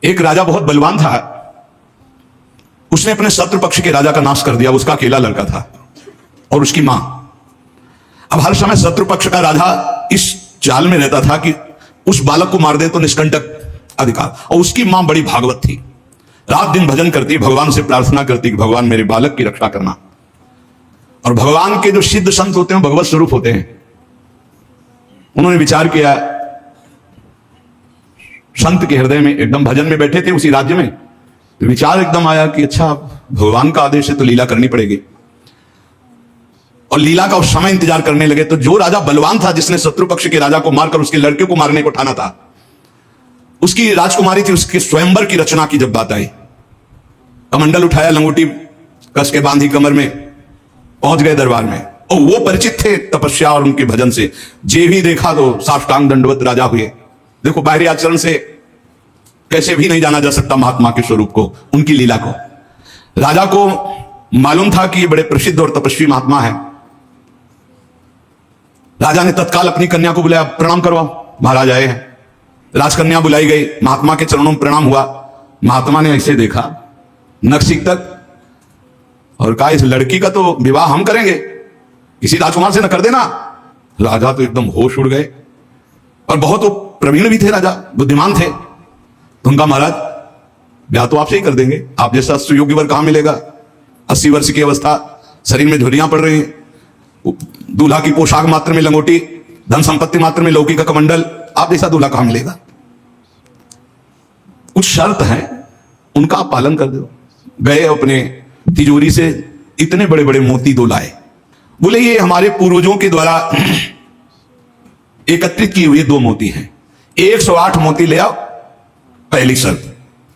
एक राजा बहुत बलवान था, उसने अपने शत्रु पक्ष के राजा का नाश कर दिया। उसका अकेला लड़का था और उसकी मां। अब हर समय शत्रु पक्ष का राजा इस चाल में रहता था कि उस बालक को मार दे तो निष्कंटक अधिकार। और उसकी मां बड़ी भागवत थी, रात दिन भजन करती, भगवान से प्रार्थना करती कि भगवान मेरे बालक की रक्षा करना। और भगवान के जो सिद्ध संत होते हैं भगवत स्वरूप होते हैं। उन्होंने विचार किया, संत के हृदय में एकदम भजन में बैठे थे उसी राज्य में, तो विचार एकदम आया कि अच्छा भगवान का आदेश है तो लीला करनी पड़ेगी। और लीला का उस समय इंतजार करने लगे। तो जो राजा बलवान था, जिसने शत्रु पक्ष के राजा को मारकर उसके लड़के को मारने को ठाना था, उसकी राजकुमारी थी, उसके स्वयंवर की रचना की जब बात आई, कमंडल उठाया, लंगोटी कस के बांधी कमर में, पहुंच गए दरबार में। और वो परिचित थे तपस्या और उनके भजन से, जे भी देखा तो साष्टांग दंडवत राजा हुए। देखो बाहरी आचरण से कैसे भी नहीं जाना जा सकता महात्मा के स्वरूप को, उनकी लीला को। राजा को मालूम था कि ये बड़े प्रसिद्ध और तपस्वी महात्मा है। राजा ने तत्काल अपनी कन्या को बुलाया, प्रणाम करवाओ, महाराज आए हैं। राजकन्या बुलाई गई, महात्मा के चरणों में प्रणाम हुआ। महात्मा ने ऐसे देखा नखशिख तक और कहा, इस लड़की का तो विवाह हम करेंगे, किसी राजकुमार से न कर देना। राजा तो एकदम होश उड़ गए। और बहुत प्रवीण भी थे राजा, बुद्धिमान थे। तो उनका, महाराज ब्याह तो आपसे ही कर देंगे, आप जैसा सुयोग्य वर कहां मिलेगा। 80 वर्ष की अवस्था, शरीर में झुर्रियां पड़ रही हैं, दूल्हा की पोशाक मात्र में लंगोटी, धन संपत्ति मात्र में लौकी का कमंडल, आप जैसा दूल्हा कहां मिलेगा। कुछ शर्त है, उनका आप पालन कर दो। गए अपने तिजोरी से इतने बड़े बड़े मोती दो लाए। बोले ये हमारे पूर्वजों के द्वारा एकत्रित किए हुए 2 मोती हैं, 108 मोती ले आओ। पहली शर्त,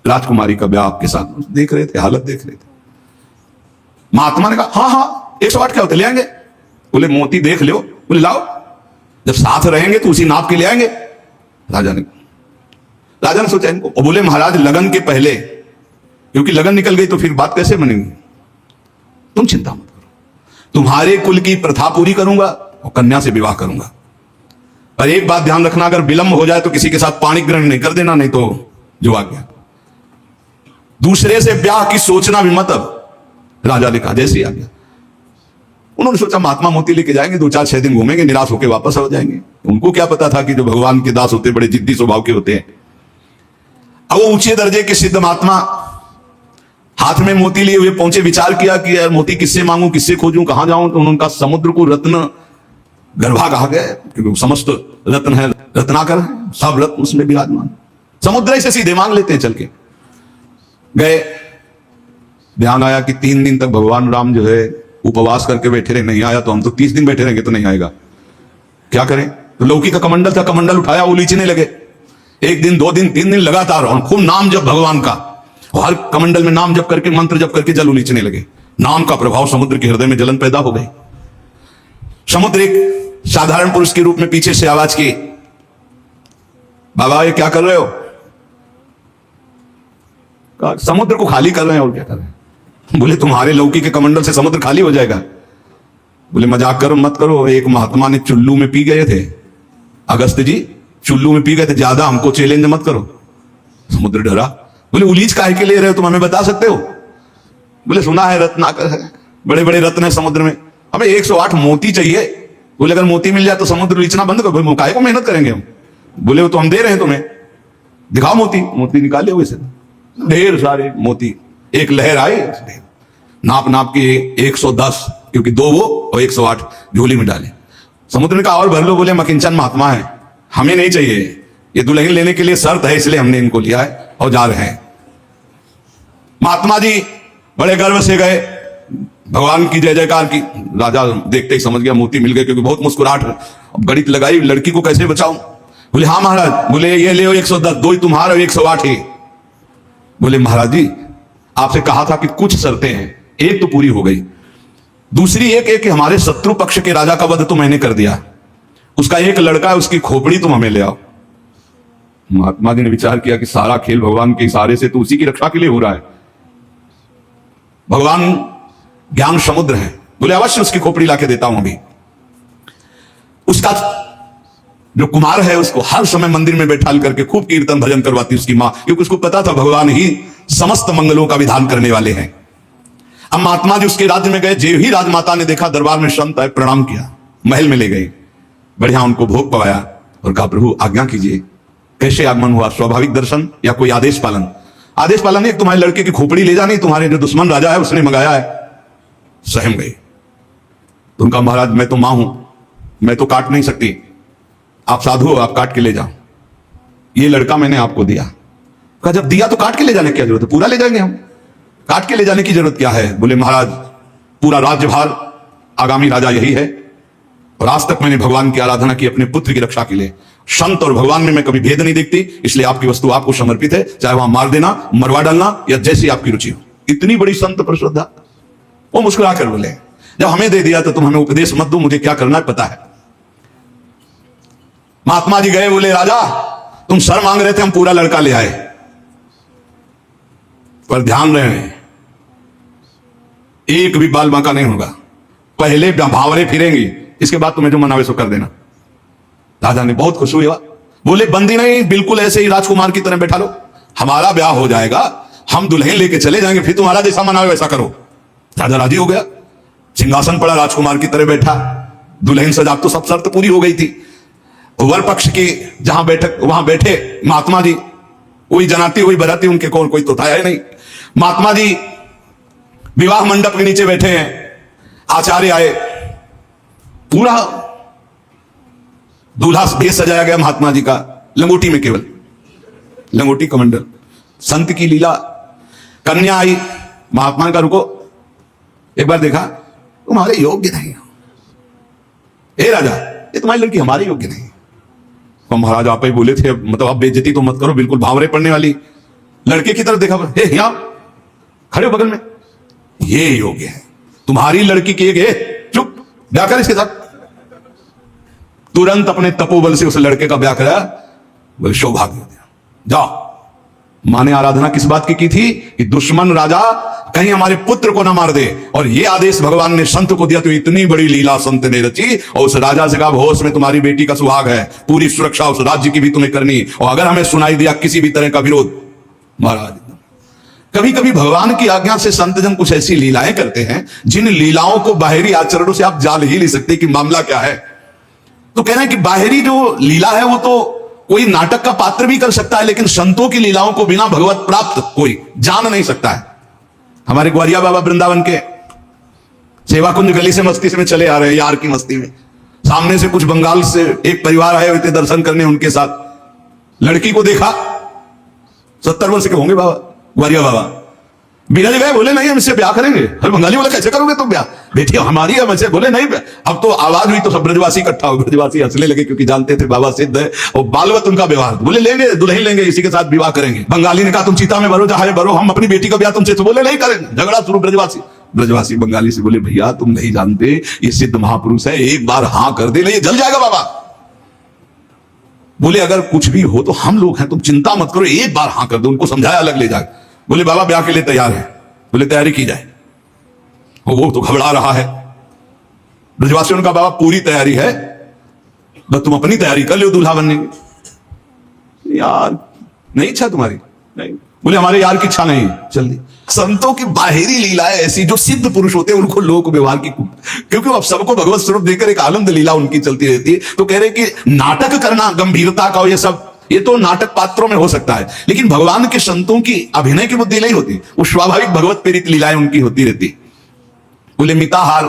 राजकुमारी का ब्याह आपके साथ। देख रहे थे, हालत देख रहे थे। महात्मा ने कहा, हाँ हाँ 108 क्या होते, ले आएंगे। बोले मोती देख लो। बोले लाओ, जब साथ रहेंगे तो उसी नाप के ले आएंगे। राजा ने सोचा इनको, और बोले महाराज लगन के पहले, क्योंकि लगन निकल गई तो फिर बात कैसे बनेगी, तुम चिंता मत करो, तुम्हारे कुल की प्रथा पूरी करूंगा और कन्या से विवाह करूंगा। पर एक बात ध्यान रखना, अगर विलंब हो जाए तो किसी के साथ पाणी ग्रहण नहीं कर देना, नहीं तो जो आ गया। दूसरे से ब्याह की सोचना भी मत। अब राजा ने कहा, जैसे ही आ गया। उन्होंने सोचा महात्मा मोती लेके जाएंगे, 2-4-6 दिन घूमेंगे, निराश होकर वापस आ जाएंगे। उनको क्या पता था कि जो भगवान के दास होते बड़े जिद्दी स्वभाव के होते हैं। अब वो ऊंचे दर्जे के सिद्ध महात्मा हाथ में मोती लिए हुए पहुंचे। विचार किया कि यार मोती किससे मांगू, किससे खोजूं, कहां जाऊं। तो उन्होंने कहा, समुद्र को रत्न गर्भा कहा गया, क्योंकि समस्त रत्न है, रत्नाकर है, सब रत्न उसमें विराजमान। समुद्र से सीधे मांग लेते हैं चल के। गए, ध्यान आया कि 3 दिन तक भगवान राम जो है उपवास करके बैठे रहे, नहीं आया तो हम तो 30 दिन बैठे रहेंगे तो नहीं आएगा, क्या करें। तो लौकी का कमंडल था, कमंडल उठाया, उलीचने लगे। 1 दिन 2 दिन 3 दिन लगातार, और खूब नाम जप भगवान का, और हर कमंडल में नाम जप करके, मंत्र जप करके जल उलीचने लगे। नाम का प्रभाव, समुद्र के हृदय में जलन पैदा हो गई। समुद्र एक साधारण पुरुष के रूप में पीछे से आवाज की, बाबा ये क्या कर रहे हो। समुद्र को खाली कर रहे हैं, और क्या कर रहे हैं। बोले तुम्हारे लौकी के कमंडल से समुद्र खाली हो जाएगा। बोले मजाक करो मत करो, एक महात्मा ने चुल्लू में पी गए थे, अगस्त जी चुल्लू में पी गए थे, ज्यादा हमको चैलेंज मत करो। समुद्र डरा। बोले उलीच काहे के ले रहे हो, तुम हमें बता सकते हो। बोले सुना है रत्नाकर है, बड़े बड़े रत्न है समुद्र में, हमें 108 मोती चाहिए। बोले अगर मोती मिल जाए तो समुद्र उलीचना बंद करो, काहे को मेहनत करेंगे हम। बोले वो तो हम दे रहे हैं तुम्हें, दिखाओ मोती। मोती निकाले हुए से ढेर सारे मोती, एक लहर आई, नाप नाप के 110, क्योंकि 2 वो और 108 झोली में डाले। समुद्र ने कहा और भर लो। बोले मकिंचन महात्मा है, हमें नहीं चाहिए, ये दुल्हन लेने के लिए शर्त है, इसलिए हमने इनको लिया है और जा रहे हैं। महात्मा जी बड़े गर्व से गए, भगवान की जय जयकार की। राजा देखते ही समझ गया मोती मिल गए, क्योंकि बहुत मुस्कुराहट। अब गणित लगाई, लड़की को कैसे बचाऊं। बोले हाँ महाराज। बोले ये ले 110, 2 तुम्हारा 108 है। बोले महाराज जी आपसे कहा था कि कुछ शर्तें हैं, एक तो पूरी हो गई, दूसरी एक है कि हमारे शत्रु पक्ष के राजा का वध तो मैंने कर दिया, उसका एक लड़का है, उसकी खोपड़ी तुम हमें ले आओ। महात्मा जी ने विचार किया कि सारा खेल भगवान के इशारे से तो उसी की रक्षा के लिए हो रहा है, भगवान ज्ञान समुद्र है। बोले अवश्य उसकी खोपड़ी लाके देता हूं अभी। उसका जो कुमार है उसको हर समय मंदिर में बैठाल करके खूब कीर्तन भजन करवाती उसकी मां, क्योंकि उसको पता था भगवान ही समस्त मंगलों का विधान करने वाले हैं। अब महात्मा जी उसके राज्य में गए, जो ही राजमाता ने देखा दरबार में संत आए, प्रणाम किया, महल में ले गई, बढ़िया उनको भोग पवाया और कहा प्रभु आज्ञा कीजिए, कैसे आगमन हुआ, स्वाभाविक दर्शन या कोई आदेश पालन? आदेश पालन नहीं, तुम्हारे लड़के की खोपड़ी ले जानी, तुम्हारे जो दुश्मन राजा है उसने मंगाया है। सहम गई। तो उनका महाराज मैं तो मां हूं, मैं तो काट नहीं सकती, आप साधु हो, आप काट के ले जाओ, ये लड़का मैंने आपको दिया। कहा जब दिया तो काट के ले जाने की क्या जरूरत है, पूरा ले जाएंगे हम, काट के ले जाने की जरूरत क्या है? बोले महाराज पूरा राज्यभार आगामी राजा यही है, और आज तक मैंने भगवान की आराधना की अपने पुत्र की रक्षा के लिए, संत और भगवान में मैं कभी भेद नहीं देखती, इसलिए आपकी वस्तु आपको समर्पित है, चाहे वहां मार देना, मरवा डालना, या जैसी आपकी रुचि हो। इतनी बड़ी संत पर श्रद्धा। वो मुस्कुरा कर बोले जब हमें दे दिया तो तुम हमें उपदेश मत दो, मुझे क्या करना है पता है। महात्मा जी गए, बोले राजा तुम सर मांग रहे थे, हम पूरा लड़का ले आए, पर ध्यान रहे एक भी बाल बांका नहीं होगा, पहले भावरे फिरेंगी, इसके बाद तुम्हें जो मनावे सो कर देना। राजा ने बहुत खुश हुआ, बोले बंदी नहीं, बिल्कुल ऐसे ही राजकुमार की तरह बैठा लो, हमारा ब्याह हो जाएगा, हम दुल्हन लेके चले जाएंगे, फिर तुम्हारा जैसा मनावे वैसा करो। राजा राजी हो गया, सिंहासन पड़ा, राजकुमार की तरह बैठा, दुल्हन सजा, तो सब शर्त पूरी हो गई थी। वर पक्ष की जहां बैठक वहां बैठे महात्मा जी, वही जनाती वही बराती, उनके कौन कोई तो था ही नहीं। महात्मा जी विवाह मंडप के नीचे बैठे हैं, आचार्य आए, पूरा दूल्हा भेष सजाया गया महात्मा जी का, लंगोटी में, केवल लंगोटी कमंडल, संत की लीला। कन्या आई, महात्मा का रुको, एक बार देखा तुम्हारे योग्य नहीं हो, हे राजा ये तुम्हारी लड़की हमारे योग्य नहीं। तो महाराज आप ही बोले थे, मतलब आप बेइज्जती तो मत करो, बिल्कुल भावरे पड़ने वाली। लड़के की तरफ देखा, हे यहां खड़े हो बगल में, ये योग्य है, तुम्हारी लड़की की एक, चुप, ब्याह कर इसके साथ। तुरंत अपने तपोबल से उस लड़के का ब्याह कराया, बोले सौभाग्य हो गया, जाओ। मां ने आराधना किस बात की थी कि दुश्मन राजा कहीं हमारे पुत्र को ना मार दे, और ये आदेश भगवान ने संत को दिया, तो इतनी बड़ी लीला संत ने रची, और उस राजा से कहा होश में तुम्हारी बेटी का सुहाग है, पूरी सुरक्षा उस राज्य की भी तुम्हें करनी, और अगर हमें सुनाई दिया किसी भी तरह का विरोध, महाराज। कभी कभी भगवान की आज्ञा से संतजन कुछ ऐसी लीलाएं करते हैं जिन लीलाओं को बाहरी आचरणों से आप जान ही नहीं सकते कि मामला क्या है। तो कहना है कि बाहरी जो लीला है वो तो कोई नाटक का पात्र भी कर सकता है, लेकिन संतों की लीलाओं को बिना भगवत प्राप्त कोई जान नहीं सकता है। हमारे ग्वारिया बाबा वृंदावन के सेवा कुंज गली से मस्ती से में चले आ रहे हैं, यार की मस्ती में, सामने से कुछ बंगाल से एक परिवार आए हुए थे दर्शन करने, उनके साथ लड़की को देखा, 70 वर्ष के होंगे बाबा, ग्वारिया बाबा। बिराज गए, बोले नहीं हम इससे ब्याह करेंगे। अरे बंगाली बोले कैसे करोगे तुम ब्याह, बेटी हमारी है वैसे, बोले नहीं। अब तो आवाज हुई तो सब ब्रजवासी इकट्ठा हो, ब्रजवासी हंसने लगे क्योंकि जानते थे बाबा सिद्ध है और बालवत उनका व्यवहार। बोले लेंगे, दुल्हन लेंगे, इसी के साथ विवाह करेंगे। बंगाली ने कहा तुम चिता में भरो चाहे भरो, हम अपनी बेटी का ब्याह तुमसे, तो बोले नहीं करेंगे। झगड़ा शुरू, ब्रजवासी बंगाली से बोले भैया तुम नहीं जानते ये सिद्ध महापुरुष है, एक बार हाँ कर दे, ये जल जाएगा बाबा। बोले अगर कुछ भी हो तो हम लोग हैं, तुम चिंता मत करो, एक बार हाँ कर दो। उनको समझाया, अलग ले जाए। बोले बाबा ब्याह के लिए तैयार है। बोले तैयारी की जाए। वो तो घबरा रहा है। ब्रजवासियों का बाबा पूरी तैयारी है, बस तुम अपनी तैयारी कर लो दूल्हा बनने की। यार नहीं इच्छा तुम्हारी? नहीं। बोले हमारे यार की इच्छा नहीं। जल्दी। संतों की बाहरी लीलाएं ऐसी, जो सिद्ध पुरुष होते हैं उनको लोक व्यवहार की, क्योंकि वो अब सबको भगवत स्वरूप देकर एक आनंद लीला उनकी चलती रहती है। तो कह रहे कि नाटक करना गंभीरता का, ये सब ये तो नाटक पात्रों में हो सकता है, लेकिन भगवान के संतों की अभिनय की बुद्धि नहीं होती, वो स्वाभाविक भगवत प्रेरित लीलाएं उनकी होती रहती। बोले मिताहार,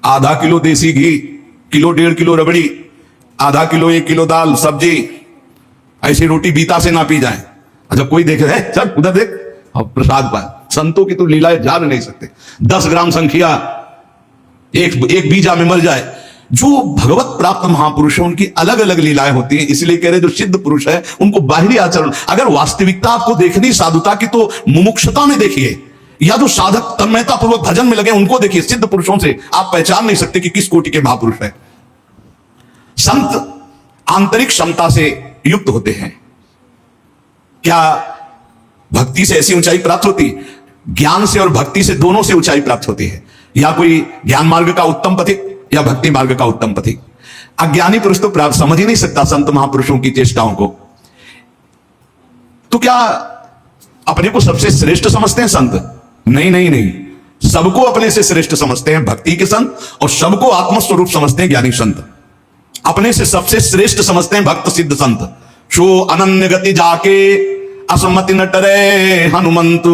आधा किलो देसी घी, किलो 1.5 किलो रबड़ी, आधा किलो 1 किलो दाल सब्जी, ऐसी रोटी बीता से ना पी जाए। अच्छा कोई देखे है चल उधर देख, अब प्रसाद पाए। संतों की तो लीलाएं जान नहीं सकते। 10 ग्राम संख्या एक बीजा में मर जाए। जो भगवत प्राप्त महापुरुष है उनकी अलग अलग लीलाएं होती हैं। इसलिए कह रहे जो सिद्ध पुरुष है उनको बाहरी आचरण, अगर वास्तविकता आपको देखनी साधुता की तो मुमुक्षुता में देखिए, या जो साधक तन्मयता पूर्वक भजन में लगे उनको देखिए। सिद्ध पुरुषों से आप पहचान नहीं सकते कि किस कोटि के महापुरुष है। संत आंतरिक क्षमता से युक्त होते हैं। क्या भक्ति से ऐसी ऊंचाई प्राप्त होती? ज्ञान से और भक्ति से, दोनों से ऊंचाई प्राप्त होती है। या कोई ज्ञान मार्ग का उत्तम पथिक या भक्ति मार्ग का उत्तम पथिक। अज्ञानी पुरुष तो प्राप्त समझ ही नहीं सकता संत महापुरुषों की चेष्टाओं को। तो क्या अपने को सबसे श्रेष्ठ समझते हैं संत? नहीं नहीं नहीं, सबको अपने से श्रेष्ठ समझते हैं भक्ति के संत, और सबको आत्मस्वरूप समझते हैं ज्ञानी संत। अपने से सबसे श्रेष्ठ समझते हैं भक्त सिद्ध संत। शो अनन्य गति जाके असमति न टरे हनुमंत,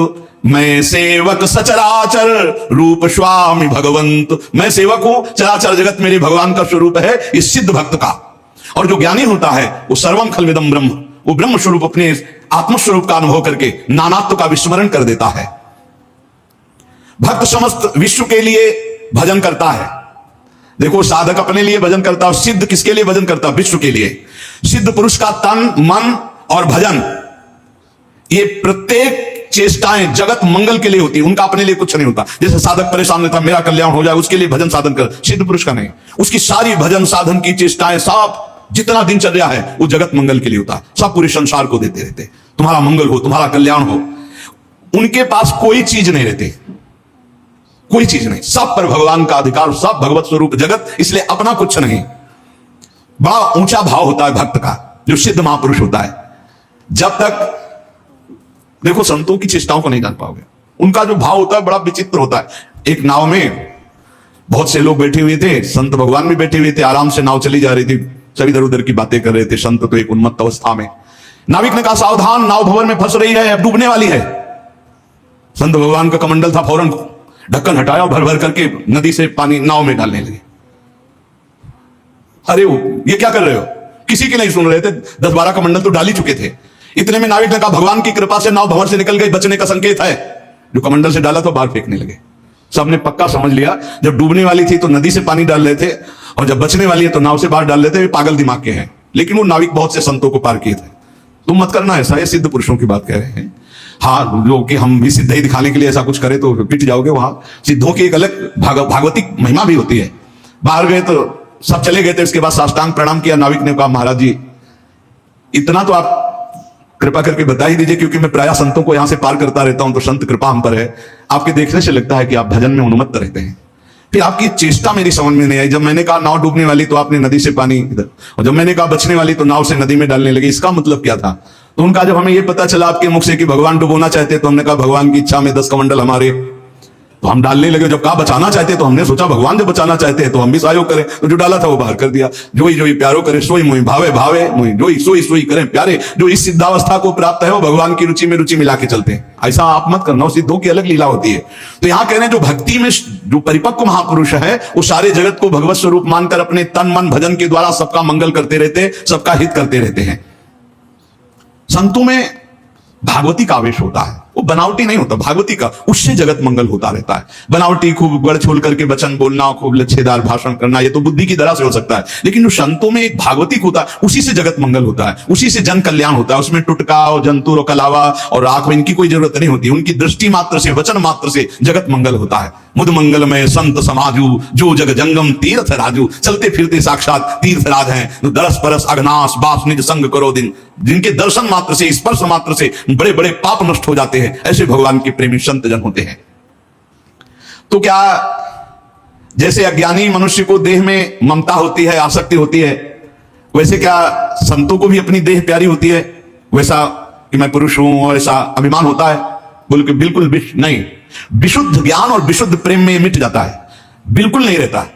मैं सेवक सचराचर रूप स्वामी भगवंत। मैं सेवक हूं, चराचर जगत मेरे भगवान का स्वरूप है, इस सिद्ध भक्त का। और जो ज्ञानी होता है वो सर्वम खलविदम ब्रह्म, वो ब्रह्म स्वरूप अपने आत्मस्वरूप का अनुभव करके नानात्व का विस्मरण कर देता है। भक्त समस्त विश्व के लिए भजन करता है। देखो, साधक अपने लिए भजन करता है, सिद्ध किसके लिए भजन करता है? विश्व के लिए। सिद्ध पुरुष का तन मन और भजन, ये प्रत्येक चेष्टाएं जगत मंगल के लिए होती है, उनका अपने लिए कुछ नहीं होता। जैसे साधक परेशान रहता, मेरा कल्याण हो जाए, उसके लिए भजन साधन कर। सिद्ध पुरुष का नहीं, उसकी सारी भजन साधन की चेष्टाएं, सब जितना दिनचर्या है वो जगत मंगल के लिए होता है। सब पूरे संसार को देते रहते, तुम्हारा मंगल हो, तुम्हारा कल्याण हो। उनके पास कोई चीज नहीं रहती, कोई चीज नहीं, सब पर भगवान का अधिकार, सब भगवत स्वरूप जगत, इसलिए अपना कुछ नहीं। बड़ा ऊंचा भाव होता है भक्त का, जो सिद्ध महापुरुष होता है। जब तक देखो संतों की चेष्टाओं को नहीं जान पाओगे, उनका जो भाव होता है बड़ा विचित्र होता है। एक नाव में बहुत से लोग बैठे हुए थे, संत भगवान भी बैठे हुए थे, आराम से नाव चली जा रही थी, सब इधर उधर की बातें कर रहे थे। संत तो एक उन्मत्त अवस्था में। नाविक ने कहा, सावधान, नाव भंवर में फंस रही है, अब डूबने वाली है। संत भगवान का कमंडल था, फौरन ढक्कन हटाया और भर भर करके नदी से पानी नाव में डालने लगे। अरे ये क्या कर रहे हो? किसी की नहीं सुन रहे थे, 10-12 कमंडल तो डाल ही चुके थे। इतने में नाविक ने कहा, भगवान की कृपा से नाव भंवर से निकल गई, बचने का संकेत है। जो कमंडल से डाला तो बाहर फेंकने लगे। सबने पक्का समझ लिया, जब डूबने वाली थी तो नदी से पानी डाल रहे थे, और जब बचने वाली है तो नाव से बाहर डाल लेते। पागल दिमाग के हैं। लेकिन वो नाविक बहुत से संतों को पार किए थे। तुम मत करना ऐसा, ये सिद्ध पुरुषों की बात कह रहे हैं। हाँ, जो कि हम भी सिद्ध ही दिखाने के लिए ऐसा कुछ करें तो पिट जाओगे। वहां सिद्धों की एक अलग भागवतिक महिमा भी होती है। बाहर गए तो सब चले गए थे, उसके बाद साष्टांग प्रणाम किया। नाविक ने कहा, महाराज जी इतना तो आप कृपा करके बता ही दीजिए, क्योंकि मैं प्रायः संतों को यहां से पार करता रहता हूं, तो संत कृपा हम पर है। आपके देखने से लगता है कि आप भजन में उन्मत्त रहते हैं। फिर आपकी चेष्टा मेरी समझ में नहीं आई। जब मैंने कहा नाव डूबने वाली तो आपने नदी से पानी इधर, और जब मैंने कहा बचने वाली तो नाव से नदी में डालने लगे। इसका मतलब क्या था? तो उनका जब हमें यह पता चला आपके मुख से कि भगवान डुबोना चाहते, तो हमने कहा भगवान की इच्छा में 10 कमंडल हमारे, तो हम डालने लगे। जब कहा बचाना चाहते तो हमने सोचा भगवान जब बचाना चाहते हैं तो हम भी सहयोग करें। तो जो डाला था वो बाहर कर दिया। जोई जोई प्यारो करे सोई मोई भावे भावे मोई, जोई सोई सोई करें प्यारे। जो इस सिद्धावस्था को प्राप्त है वो भगवान की रुचि में रुचि मिला के चलते हैं। ऐसा आप मत करना, सिद्धों की अलग लीला होती है। तो यहां कह रहे हैं जो भक्ति में जो परिपक्व महापुरुष है वो सारे जगत को भगवत स्वरूप मानकर अपने तन मन भजन के द्वारा सबका मंगल करते रहते, सबका हित करते रहते हैं। संतों में भागवती का आवेश होता है, वो बनावटी नहीं होता, भागवती का, उससे जगत मंगल होता रहता है। बनावटी खूब गढ़ छोल करके वचन बोलना, खूब लच्छेदार भाषण करना, ये तो बुद्धि की तरह से हो सकता है। लेकिन जो संतों में एक भागवतिक होता है, उसी से जगत मंगल होता है, उसी से जन कल्याण होता है। उसमें टुटका और जंतुर और कलावा और आंख में इनकी कोई जरूरत नहीं होती। उनकी दृष्टि मात्र से, वचन मात्र से जगत मंगल होता है। मुद मंगल में संत समाजू, जो जग जंगम तीर्थ राजू। चलते फिरते साक्षात तीर्थ राज हैं। दरस परस अग्नाश बास निज संग करो दिन, जिनके दर्शन मात्र से, स्पर्श मात्र से बड़े बड़े पाप नष्ट हो जाते हैं, ऐसे भगवान के प्रेमी संत जन होते हैं। तो क्या जैसे अज्ञानी मनुष्य को देह में ममता होती है, आसक्ति होती है, वैसे क्या संतों को भी अपनी देह प्यारी होती है? वैसा कि मैं पुरुष हूं और ऐसा अभिमान होता है? बिल्कुल नहीं। विशुद्ध ज्ञान और विशुद्ध प्रेम में मिट जाता है, बिल्कुल नहीं रहता।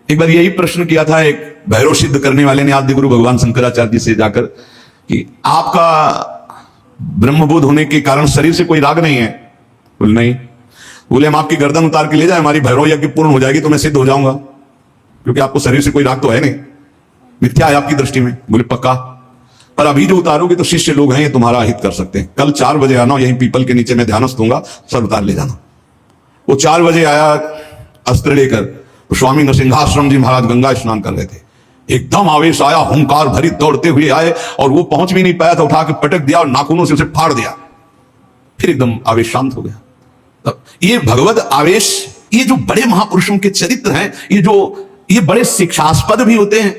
एक बार यही प्रश्न किया था एक भैरव सिद्ध करने वाले ने आदि गुरु भगवान शंकराचार्य जी से जाकर कि आपका ब्रह्मबोध होने के कारण शरीर से कोई राग नहीं है? बोले नहीं। बोले हम आपकी गर्दन उतार के ले जाए, हमारी भैरव यज्ञ पूर्ण हो जाएगी तो मैं सिद्ध हो जाऊंगा, क्योंकि आपको शरीर से कोई राग तो है नहीं, मिथ्या है आपकी दृष्टि में। बोले पक्का, पर अभी जो उतारोगे तो शिष्य लोग हैं, ये तुम्हारा हित कर सकते हैं। कल 4 बजे आना, यहीं पीपल के नीचे मैं ध्यानस्थ दूंगा, सर उतार ले जाना। वो 4 बजे आया अस्त्र लेकर, तो स्वामी नरसिंहाश्रम जी महाराज गंगा स्नान कर रहे थे। एकदम आवेश आया, हुंकार भरी दौड़ते हुए आए, और वो पहुंच भी नहीं पाया था, उठा के पटक दिया और नाखूनों से उसे फाड़ दिया। फिर एकदम आवेश शांत हो गया। तब ये भगवत आवेश, ये जो बड़े महापुरुषों के चरित्र हैं, ये बड़े शिक्षास्पद भी होते हैं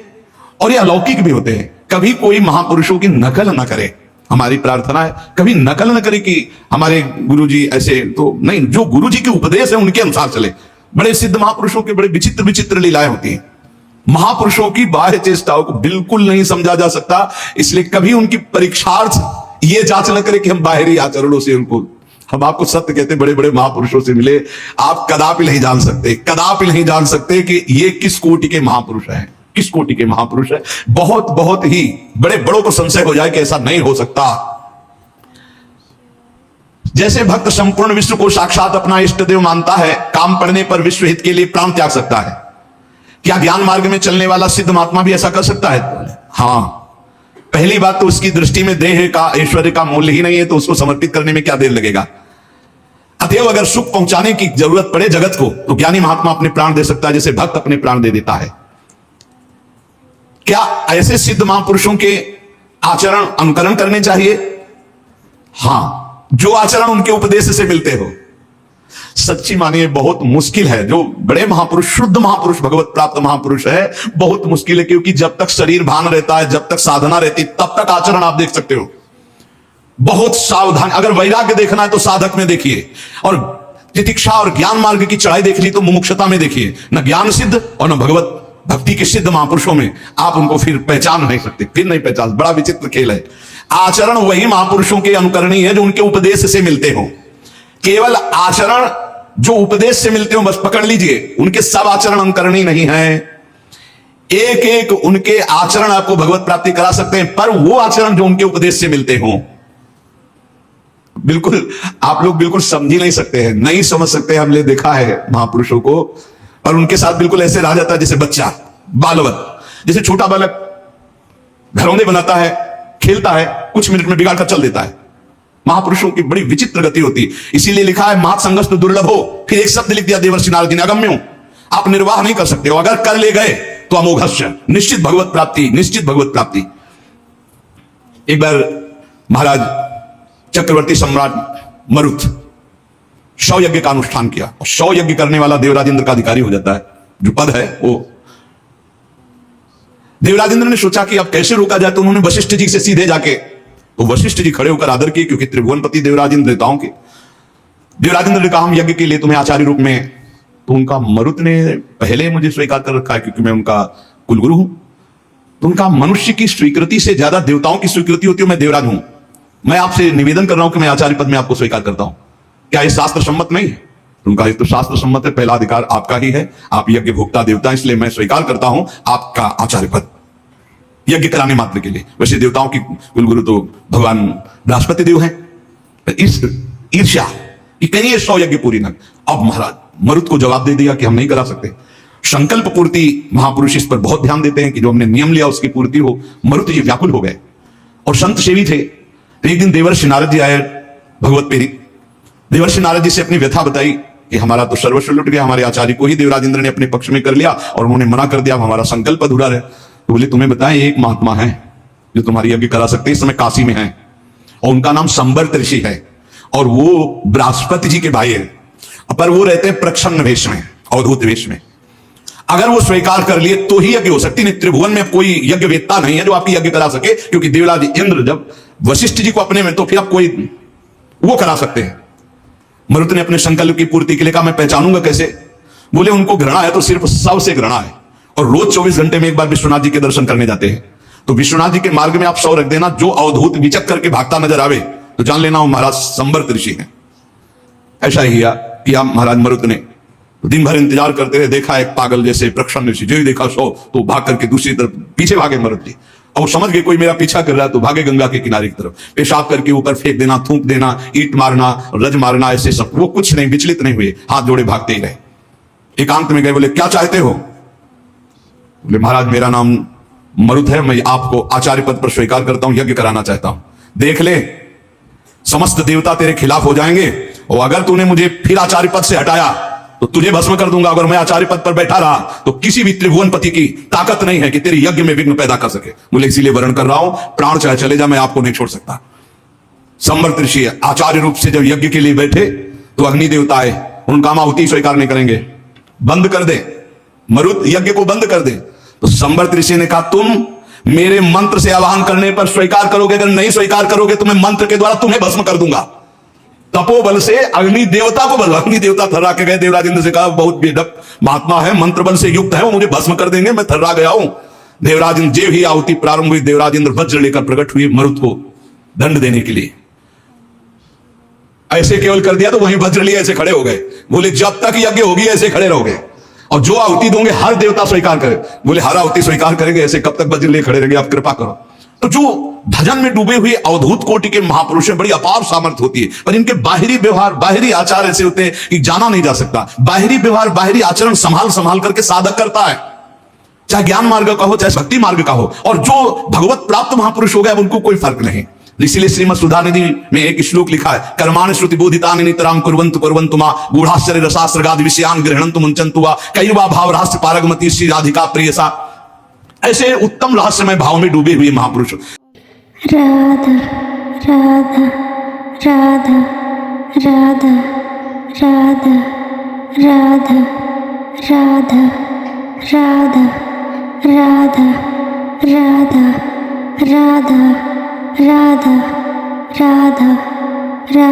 और ये अलौकिक भी होते हैं। कभी कोई महापुरुषों की नकल न करे, हमारी प्रार्थना है, कभी नकल न करे कि हमारे गुरुजी ऐसे, तो नहीं, जो गुरुजी के उपदेश है उनके अनुसार चले। बड़े सिद्ध महापुरुषों के बड़े विचित्र विचित्र लीलाएं होती हैं। महापुरुषों की बाह्य चेष्टाओं को बिल्कुल नहीं समझा जा सकता, इसलिए कभी उनकी परीक्षार्थ ये जांच न करें कि हम बाहरी आचरणों से उनको, हम आपको सत्य कहते, बड़े बड़े महापुरुषों से मिले, आप कदापि नहीं जान सकते, कदापि नहीं जान सकते कि ये किस कोटि के महापुरुष हैं, किस कोटि के महापुरुष हैं। बहुत बहुत ही बड़े बड़ों को संशय हो जाए कि ऐसा नहीं हो सकता। जैसे भक्त संपूर्ण विश्व को साक्षात अपना इष्ट देव मानता है, काम पड़ने पर विश्व हित के लिए प्राण त्याग सकता है। क्या ज्ञान मार्ग में चलने वाला सिद्ध महात्मा भी ऐसा कर सकता है? हां। पहली बात तो उसकी दृष्टि में देह का, ऐश्वर्य का मूल्य ही नहीं है, तो उसको समर्पित करने में क्या देर लगेगा। अतएव अगर सुख पहुंचाने की जरूरत पड़े जगत को, तो ज्ञानी महात्मा अपने प्राण दे सकता है, जैसे भक्त अपने प्राण दे देता है। क्या ऐसे सिद्ध महापुरुषों के आचरण अनुकरण करने चाहिए? हां, जो आचरण उनके उपदेश से मिलते हो। सच्ची मानिए बहुत मुश्किल है, जो बड़े महापुरुष, शुद्ध महापुरुष, भगवत प्राप्त महापुरुष है, बहुत मुश्किल है, क्योंकि जब तक शरीर भान रहता है, जब तक साधना रहती, तब तक आचरण आप देख सकते हो। बहुत सावधान, अगर वैराग्य देखना है तो साधक में देखिए, और तितिक्षा और ज्ञान मार्ग की चढ़ाई देख ली तो मुमुक्षता में देखिए। न ज्ञान सिद्ध और न भगवत भक्ति के सिद्ध महापुरुषों में आप उनको फिर पहचान नहीं सकते, फिर नहीं पहचान। बड़ा विचित्र खेल है। आचरण वही महापुरुषों के अनुकरणीय है जो उनके उपदेश से मिलते हो। केवल आचरण जो उपदेश से मिलते हो बस पकड़ लीजिए, उनके सब आचरण अनुकरणीय नहीं है। एक एक उनके आचरण आपको भगवत प्राप्ति करा सकते हैं, पर वो आचरण जो उनके उपदेश से मिलते हो, बिल्कुल आप लोग बिल्कुल समझ ही नहीं सकते हैं, नहीं समझ सकते। हमने देखा है महापुरुषों को, और उनके साथ बिल्कुल ऐसे रहा जाता है जैसे बच्चा, बालवत, जैसे छोटा बालक घरौंदे बनाता है, खेलता है, कुछ मिनट में बिगाड़ कर चल देता है। महापुरुषों की बड़ी विचित्र गति होती, इसीलिए लिखा है महत् संगस्त दुर्लभ हो। फिर एक शब्द लिख दिया देवर्षि नारद जी ने, अगम्य, आप निर्वाह नहीं कर सकते हो, अगर कर ले गए तो अमोघस्य, निश्चित भगवत प्राप्ति, निश्चित भगवत प्राप्ति। एक बार महाराज चक्रवर्ती सम्राट मरुत 100 यज्ञ का अनुष्ठान किया, और 100 यज्ञ करने वाला देवराज इंद्र का अधिकारी हो जाता है, जो पद है वो। देवराज इंद्र ने सोचा कि अब कैसे रोका जाए, तो उन्होंने वशिष्ठ जी से सीधे जाके, तो वशिष्ठ जी खड़े होकर आदर किए, क्योंकि त्रिभुवनपति देवराज इंद्र देवताओं के। देवराज इंद्र ने कहा हम यज्ञ के लिए तुम्हें आचार्य रूप में, तो उनका मरुत ने पहले मुझे स्वीकार कर रखा है क्योंकि मैं उनका कुलगुरु हूं। तो उनका मनुष्य की स्वीकृति से ज्यादा देवताओं की स्वीकृति होती है, मैं देवराज हूं, मैं आपसे निवेदन कर रहा हूं कि मैं आचार्य पद में आपको स्वीकार करता हूं, क्या यह शास्त्र सम्मत नहीं है? उनका ये तो शास्त्र सम्मत है, पहला अधिकार आपका ही है, आप यज्ञ भोक्ता देवता, इसलिए मैं स्वीकार करता हूं आपका आचार्य पद यज्ञ कराने मात्र के लिए। वैसे देवताओं की कुलगुरु तो भगवान बृहस्पति देव हैं। इस ईर्ष्या कि कहीं ये 100 यज्ञ पूरी न। अब महाराज मरुत को जवाब दे दिया कि हम नहीं करा सकते। संकल्प पूर्ति महापुरुष इस पर बहुत ध्यान देते हैं कि जो हमने नियम लिया उसकी पूर्ति हो। मरुत जी व्याकुल हो गए और संत सेवी थे। एक दिन देवर्षि नारद जी आए भगवत पेरी। देवर्षि नारद जी से अपनी व्यथा बताई कि हमारा तो सर्वस्व लुट गया, हमारे आचार्य को ही देवराज इंद्र ने अपने पक्ष में कर लिया और उन्होंने मना कर दिया, हमारा संकल्प अधूरा है। तो बोले तुम्हें बताएं एक महात्मा है जो तुम्हारी यज्ञ करा सकते हैं, इस समय काशी में है और उनका नाम संवर्त ऋषि है और वो बृहस्पति जी के भाई है, पर वो रहते हैं प्रच्छन्न वेश में, अवधूत वेश में। अगर वो स्वीकार कर लिए तो ही यज्ञ हो सकती, नहीं त्रिभुवन में कोई यज्ञ वेत्ता नहीं है जो आपकी यज्ञ करा सके, क्योंकि देवराज इंद्र जब वशिष्ठ जी को अपने में, तो फिर आप कोई वो करा सकते हैं। मरुत ने अपने संकल्प की पूर्ति के लिए कहा मैं पहचानूंगा कैसे? बोले उनको घृणा है तो सिर्फ सब से घृणा है और रोज 24 घंटे में एक बार विश्वनाथ जी के दर्शन करने जाते हैं। तो विश्वनाथ जी के मार्ग में आप 100 रख देना, जो अवधूत विचक करके भागता नजर आवे तो जान लेना वो महाराज संवर्त ऋषि है। ऐसा ही किया महाराज मरुत ने। तो दिन भर इंतजार करते रहे, देखा एक पागल जैसे प्रक्षण ऋषि, जो ही देखा 100 तो भाग करके दूसरी तरफ पीछे भागे मरुत जी। और वो समझ गए कोई मेरा पीछा कर रहा है, तो भागे गंगा के किनारे की तरफ, पेशाब करके ऊपर फेंक देना, थूक देना, ईंट मारना, रज मारना, ऐसे सब। वो कुछ नहीं, विचलित नहीं हुए, हाथ जोड़े भागते ही रहे। एकांत में गए, बोले क्या चाहते हो? बोले महाराज मेरा नाम मरुत है, मैं आपको आचार्य पद पर स्वीकार करता हूं, यज्ञ कराना चाहता हूं। देख ले समस्त देवता तेरे खिलाफ हो जाएंगे और अगर तूने मुझे फिर आचार्य पद से हटाया तो तुझे भस्म कर दूंगा। अगर मैं आचार्य पद पर बैठा रहा तो किसी भी त्रिभुवनपति की ताकत नहीं है कि तेरे यज्ञ में विघ्न पैदा कर सके। बोले इसीलिए वर्ण कर रहा हूं, प्राण चाहे चले जा, मैं आपको नहीं छोड़ सकता। संवर्त ऋषि आचार्य रूप से जब यज्ञ के लिए बैठे तो अग्नि देवता आए, उनका आहुति स्वीकार नहीं करेंगे, बंद कर दे, मरुत यज्ञ को बंद कर दे। तो संवर्त ऋषि ने कहा तुम मेरे मंत्र से आवाहन करने पर स्वीकार करोगे, अगर नहीं स्वीकार करोगे तो मैं मंत्र के द्वारा तुम्हें भस्म कर दूंगा। तपोबल से अग्नि देवता को बदला। अग्नि देवता थर्रा के गए, देवराज इंद्र से कहा बहुत बेढप महात्मा है, मंत्र बल से युक्त है, वो मुझे भस्म कर देंगे, मैं थर्रा गया हूं। देवराज इंद्र जे ही आहुति प्रारंभ हुई, देवराज इंद्र वज्र लेकर प्रकट हुए मरुत को दंड देने के लिए। ऐसे केवल कर दिया तो वहीं वज्र लिए ऐसे खड़े हो गए, बोले जब तक यज्ञ होगी ऐसे खड़े रहोगे, और जो आहुति दोगे हर देवता स्वीकार करे। बोले हर आहुति स्वीकार करेंगे, ऐसे कब तक वज्र लिए खड़े रहेंगे, आप कृपा करो। तो जो भजन में डूबे हुए अवधूत कोटि के महापुरुष हैं, बड़ी अपार सामर्थ्य होती है, पर इनके बाहरी व्यवहार, बाहरी आचार ऐसे होते हैं कि जाना नहीं जा सकता। बाहरी व्यवहार, बाहरी आचरण संभाल संभाल करके साधक करता है, चाहे ज्ञान मार्ग का हो, चाहे भक्ति मार्ग का हो। और जो भगवत प्राप्त महापुरुष हो गया, उनको कोई फर्क नहीं। इसीलिए श्रीमद् सुधानिधि में एक श्लोक लिखा है, कर्माणि श्रुति बोधितानि नितराम कुर्वन्तु कुर्वन्तु मा गूढ़ाश्चर्य रसास्त्रगादि विषयान् गृह्णन्तु मुञ्चन्तु वा कैर्वा भाव रहस्य पारगमति श्री राधिका प्रियसा। ऐसे उत्तम रहस्यमय भाव में डूबे हुए महापुरुष। राधा राधा राधा राधा राधा राधा राधा राधा राधा राधा राधा राधा राधा